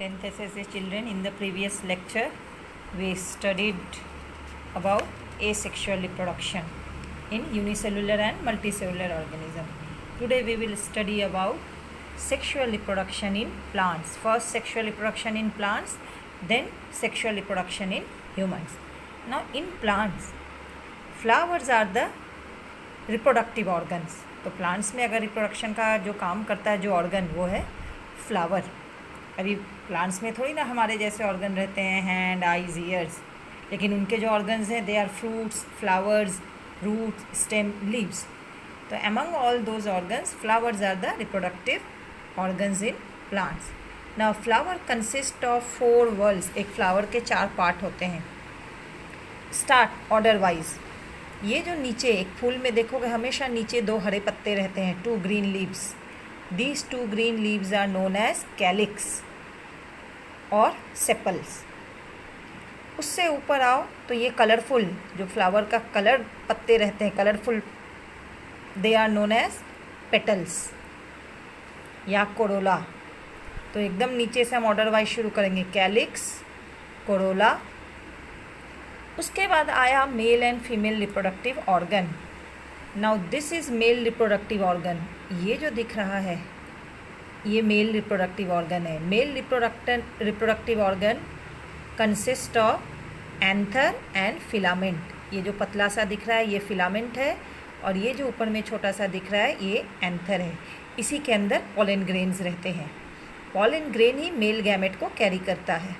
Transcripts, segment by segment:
10th SSA children, in the previous lecture we studied about asexual reproduction in unicellular and multicellular organism. Today we will study about sexual reproduction in plants. First sexual reproduction in plants, then sexual reproduction in humans. Now in plants, flowers are the reproductive organs. तो plants में अगर reproduction का जो काम करता है जो organ, वो है फ्लावर. अभी प्लांट्स में थोड़ी ना हमारे जैसे ऑर्गन रहते हैं, हैंड, आईज, ईयर्स, लेकिन उनके जो ऑर्गन्स हैं they are fruits, flowers, roots, stem, leaves. तो among all those organs flowers are the reproductive organs in plants. Now flower consist of 4 whorls. एक फ्लावर के 4 पार्ट होते हैं. Start order wise. ये जो नीचे एक फूल में देखोगे हमेशा नीचे 2 हरे पत्ते रहते हैं, 2 green leaves. These 2 green leaves are known as calyx और सेपल्स. उससे ऊपर आओ तो ये कलरफुल जो फ्लावर का कलर पत्ते रहते हैं, colourful, they are known as petals या कोरोला. तो एकदम नीचे से हम ऑर्डर वाइज शुरू करेंगे, कैलिक्स, कोरोला. उसके बाद आया mail and female reproductive organ. Now this is male reproductive organ. ये जो दिख रहा है ये मेल रिप्रोडक्टिव ऑर्गन है. Male reproductive organ consist of anther and filament. ये जो पतला सा दिख रहा है ये फिलामेंट है, और ये जो ऊपर में छोटा सा दिख रहा है ये एंथर है. इसी के अंदर पॉलन ग्रेन्स रहते हैं. पॉलन ग्रेन ही मेल गैमेट को कैरी करता है.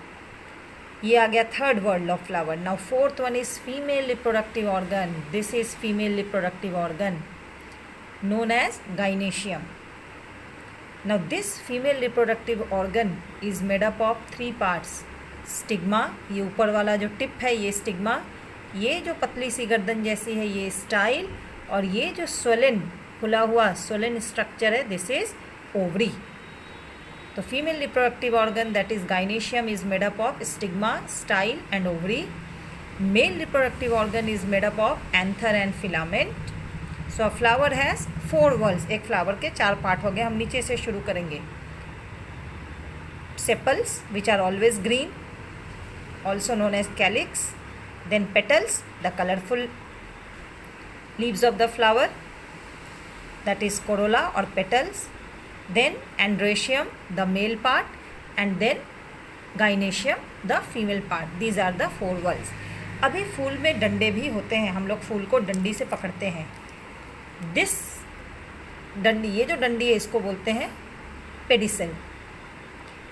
ये आ गया third word of flower. Now fourth one is female reproductive organ. This is female reproductive organ known as gynoecium. Now this female reproductive organ is made up of 3 parts. Stigma, ये ऊपर वाला जो tip है ये stigma, ये जो पतली सी गर्दन जैसी है ये स्टाइल, और ये जो स्वलन खुला हुआ स्वलन स्ट्रक्चर है दिस इज ओवरी. तो female reproductive organ that is gynoecium is made up of stigma, style and ovary. Male reproductive organ is made up of anther and filament. So a flower has 4 whorls. एक flower के 4 part हो गए. हम नीचे से शुरू करेंगे. Sepals which are always green, also known as calyx. Then petals, the colourful leaves of the flower, that is corolla और petals. Then androecium, the male part, and then gynoecium, the female part. These are the 4 whorls. अभी फूल में डंडे भी होते हैं. हम लोग फूल को डंडी से पकड़ते हैं. दिस डंडी, ये जो डंडी है इसको बोलते हैं पेडिसल.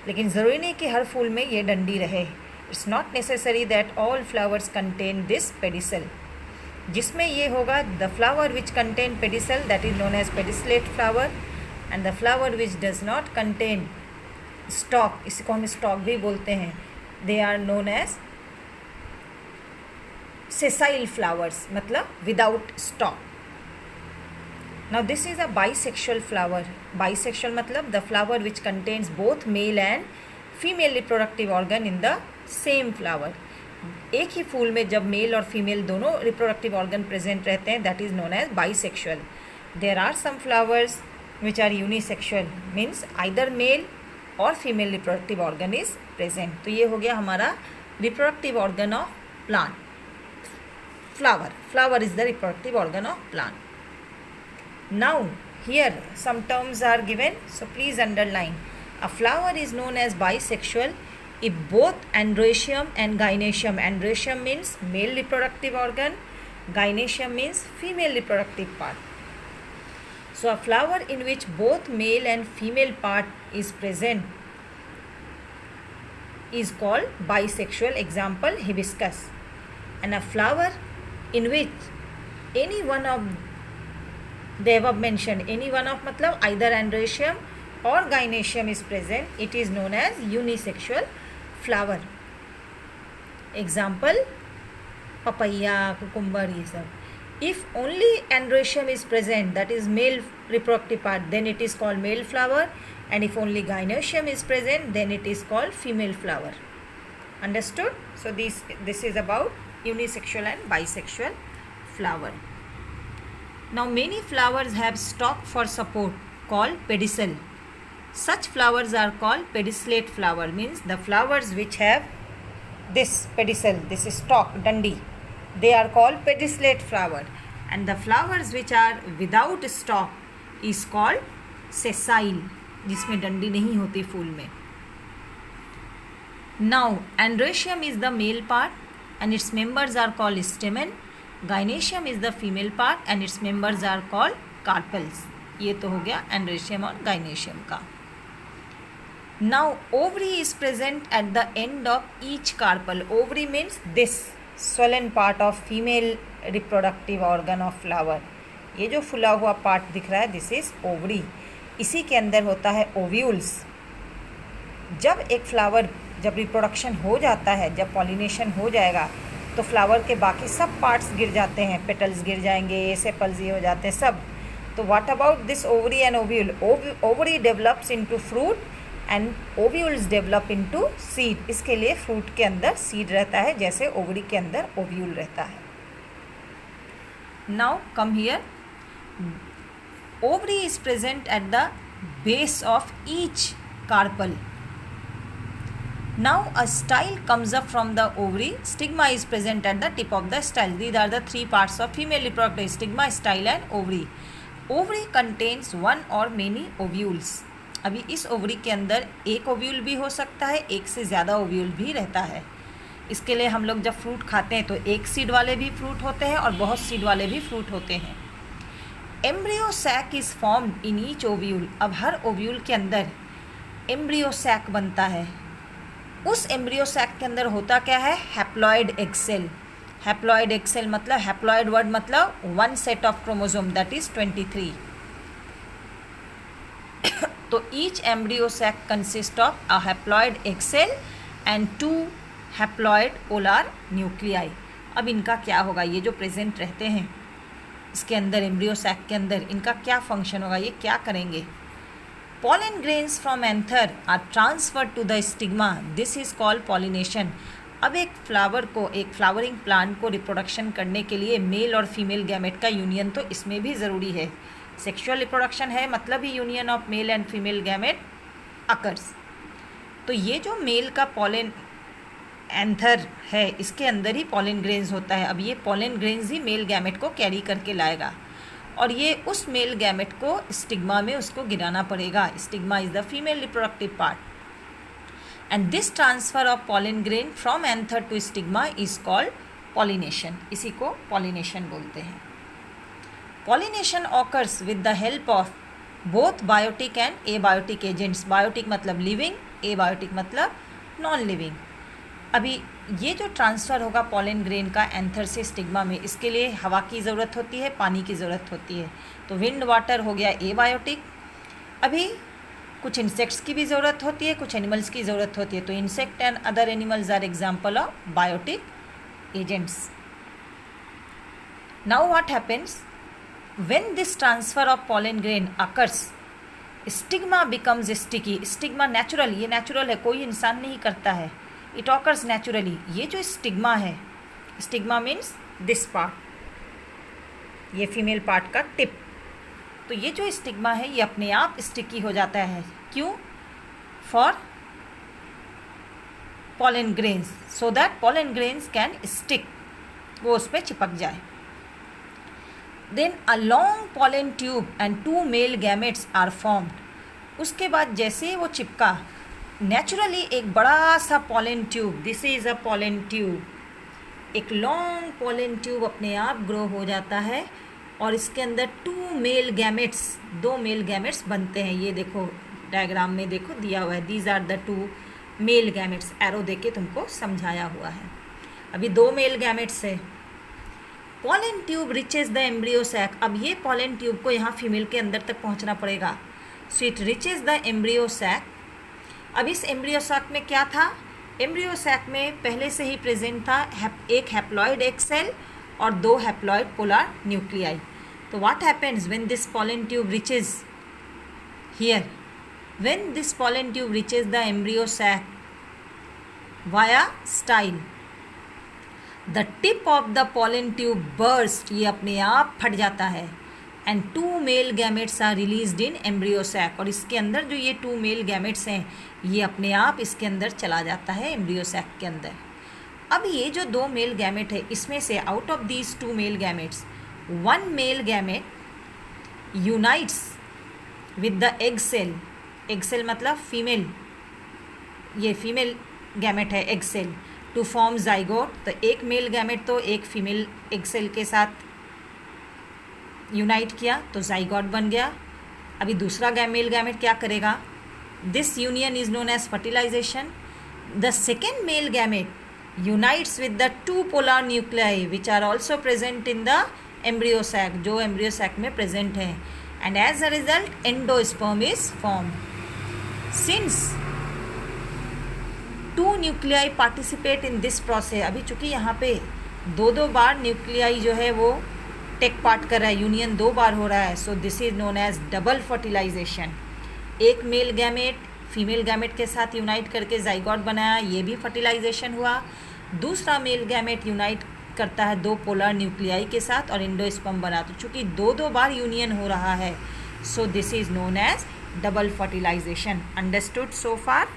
लेकिन ज़रूरी नहीं कि हर फूल में ये डंडी रहे. It's not necessary that all flowers contain this pedicel. जिसमें ये होगा the flower which contain pedicel that is known as pedicellate flower, and the flower which does not contain stalk, इसको हम स्टॉक भी बोलते हैं, they are known as sessile flowers, मतलब without stalk. Now this is a bisexual flower. Bisexual मतलब the flower which contains both male and female reproductive organ in the same flower. एक ही फूल में जब मेल और female दोनों reproductive organ present रहते हैं that is known as bisexual. There are some flowers which are unisexual, means either male और female reproductive organ is present. तो ये हो गया हमारा reproductive organ of plant. Flower, flower is the reproductive organ of plant. Now here some terms are given, so please underline. A flower is known as bisexual if both androecium and gynoecium, androecium means male reproductive organ, gynoecium means female reproductive part. So a flower in which both male and female part is present is called bisexual. Example, hibiscus. And a flower in which any one of the above mentioned, any one of मतलब either androecium or gynoecium is present, it is known as unisexual flower. Example, papaya, cucumber, ये सब. If only androecium is present, that is male reproductive part, then it is called male flower, and if only gynoecium is present, then it is called female flower. Understood? So this is about unisexual and bisexual flower. Now many flowers have stalk for support called pedicel. Such flowers are called pedicellate flower, means the flowers which have this pedicel, this stalk, dandi, they are called pedicellate flower, and the flowers which are without stalk is called sessile, जिसमें डंडी नहीं होती फूल में. Now androecium is the male part and its members are called stamen. Gynoecium is the female part and its members are called carpels. ये तो हो गया androecium और gynoecium का. Now ovary is present at the end of each carpel. Ovary means this swollen part of female reproductive organ of flower. ये जो फुला हुआ पार्ट दिख रहा है, दिस इज ओवरी. इसी के अंदर होता है ओव्यूल्स. जब एक फ्लावर, जब रिप्रोडक्शन हो जाता है, जब पॉलिनेशन हो जाएगा, तो फ्लावर के बाकी सब पार्ट्स गिर जाते हैं, पेटल्स गिर जाएंगे, सेपल्स ये हो जाते हैं सब. तो what about this ovary and ovule? Ovary develops into fruit and ovules develop into seed. इसके लिए फ्रूट के अंदर सीड रहता है, जैसे ओवरी के अंदर ओव्यूल रहता है. Now come here. Ovary is present at the base of each carpel. Now a style comes up from the ovary. Stigma is present at the tip of the style. These are the three parts of female reproductive: stigma, style and ovary. Ovary contains one or many ovules. अभी इस ovary के अंदर एक ovule भी हो सकता है, एक से ज़्यादा ओव्यूल भी रहता है. इसके लिए हम लोग जब फ्रूट खाते हैं तो एक सीड वाले भी फ्रूट होते हैं और बहुत सीड वाले भी फ्रूट होते हैं. Embryo sac is formed in each ovule. अब हर ओव्यूल के अंदर एम्ब्रियो सैक बनता है. उस एम्ब्रियो सैक के अंदर होता क्या है? Haploid egg cell. Haploid egg cell मतलब, हैप्लॉइड वर्ड मतलब one set of chromosome, that is 23. तो each embryo sac consist of a haploid egg cell and 2 haploid polar nuclei. अब इनका क्या होगा? ये जो प्रेजेंट रहते हैं इसके अंदर, एम्ब्रियो सैक के अंदर, इनका क्या फंक्शन होगा? ये क्या करेंगे? Pollen grains from anther are transferred to the stigma. This is called pollination. अब एक फ्लावर को, एक फ्लावरिंग प्लांट को रिप्रोडक्शन करने के लिए मेल और फीमेल गैमेट का यूनियन तो इसमें भी ज़रूरी है. सेक्सुअल रिप्रोडक्शन है मतलब ही union of male and female gamete occurs. तो ये जो मेल का पॉलन एंथर है, इसके अंदर ही पॉलन ग्रेन्स होता है. अब ये पॉलन ग्रेन्स ही मेल गैमेट को कैरी करके लाएगा और ये उस मेल गैमेट को स्टिग्मा में उसको गिराना पड़ेगा. Stigma is the female reproductive part and this transfer of pollen grain from anther to stigma is called pollination. इसी को पॉलिनेशन बोलते हैं. Pollination occurs with the help of both biotic and abiotic agents. Biotic मतलब living, abiotic मतलब non living. अभी ये जो transfer होगा पॉलन ग्रेन का एंथर से स्टिग्मा में, इसके लिए हवा की ज़रूरत होती है, पानी की ज़रूरत होती है. तो विंड वाटर हो गया एबायोटिक. अभी कुछ इंसेक्ट्स की भी ज़रूरत होती है, कुछ एनिमल्स की ज़रूरत होती है. तो insect and other animals are example of biotic agents. Now what happens when this transfer of pollen grain occurs? Stigma becomes sticky. Stigma natural, ये नेचुरल है, कोई इंसान नहीं करता है. It occurs naturally. ये जो स्टिग्मा है, स्टिग्मा मीन्स दिस पार्ट, ये फीमेल पार्ट का टिप. तो ये जो स्टिग्मा है ये अपने आप स्टिकी हो जाता है. क्यों? For pollen grains, so that pollen grains can stick, वो उस पर चिपक जाए. Then a long pollen tube and 2 male gametes are formed. उसके बाद जैसे वो चिपका, नेचुरली एक बड़ा सा pollen tube, this is a pollen tube, एक लॉन्ग पॉलन ट्यूब अपने आप ग्रो हो जाता है और इसके अंदर 2 मेल गैमेट्स, 2 मेल गैमेट्स बनते हैं. ये देखो डायग्राम में देखो दिया हुआ है, these are the 2 male gametes. Arrow देके तुमको समझाया हुआ है. अभी 2 मेल गैमेट्स है. Pollen tube reaches the embryo sac. अब ये पॉलन ट्यूब को यहाँ फीमेल के अंदर तक पहुँचना पड़ेगा. So it reaches the embryo sac. अब इस एम्ब्रियो सैक में क्या था? एम्ब्रियो सैक में पहले से ही प्रेजेंट था एक हैप्लॉइड एग सेल और 2 हैप्लॉइड पोलर न्यूक्लियाई. तो what happens when this pollen tube reaches here? When this pollen tube reaches the embryo sac via style, the tip of the pollen tube burst. ये अपने आप फट जाता है and 2 male gametes are released in embryo sac, और इसके अंदर जो ये 2 मेल गैमेट्स हैं ये अपने आप इसके अंदर चला जाता है एम्ब्रियो सैक के अंदर। अब ये जो 2 मेल गैमेट है इसमें से out of these 2 male gametes 1 male gamete unites with the egg cell, egg cell मतलब फीमेल, ये फीमेल गैमेट है egg cell, to form zygote. तो एक मेल गैमेट तो एक फीमेल एग सेल के साथ यूनाइट किया तो जाइगोट बन गया। अभी दूसरा मेल गैमेट क्या करेगा, this union is known as fertilization. The second male gamete unites with the 2 polar nuclei which are also present in the embryo sac, जो एम्ब्रियो सैक में प्रेजेंट है, and as a result endosperm is form. Since 2 nuclei participate in this process, अभी चूंकि यहाँ पे 2 बार nuclei जो है वो टेक पार्ट कर रहा है, यूनियन 2 बार हो रहा है, so this is known as double fertilization. एक मेल गैमेट फीमेल गैमेट के साथ यूनाइट करके जाइगोट बनाया, ये भी फर्टिलाइजेशन हुआ। दूसरा मेल गैमेट यूनाइट करता है 2 पोलर न्यूक्लियाई के साथ और एंडोस्पर्म बना, तो चूँकि 2 बार यूनियन हो रहा है, so this is known as double fertilization. Understood so far?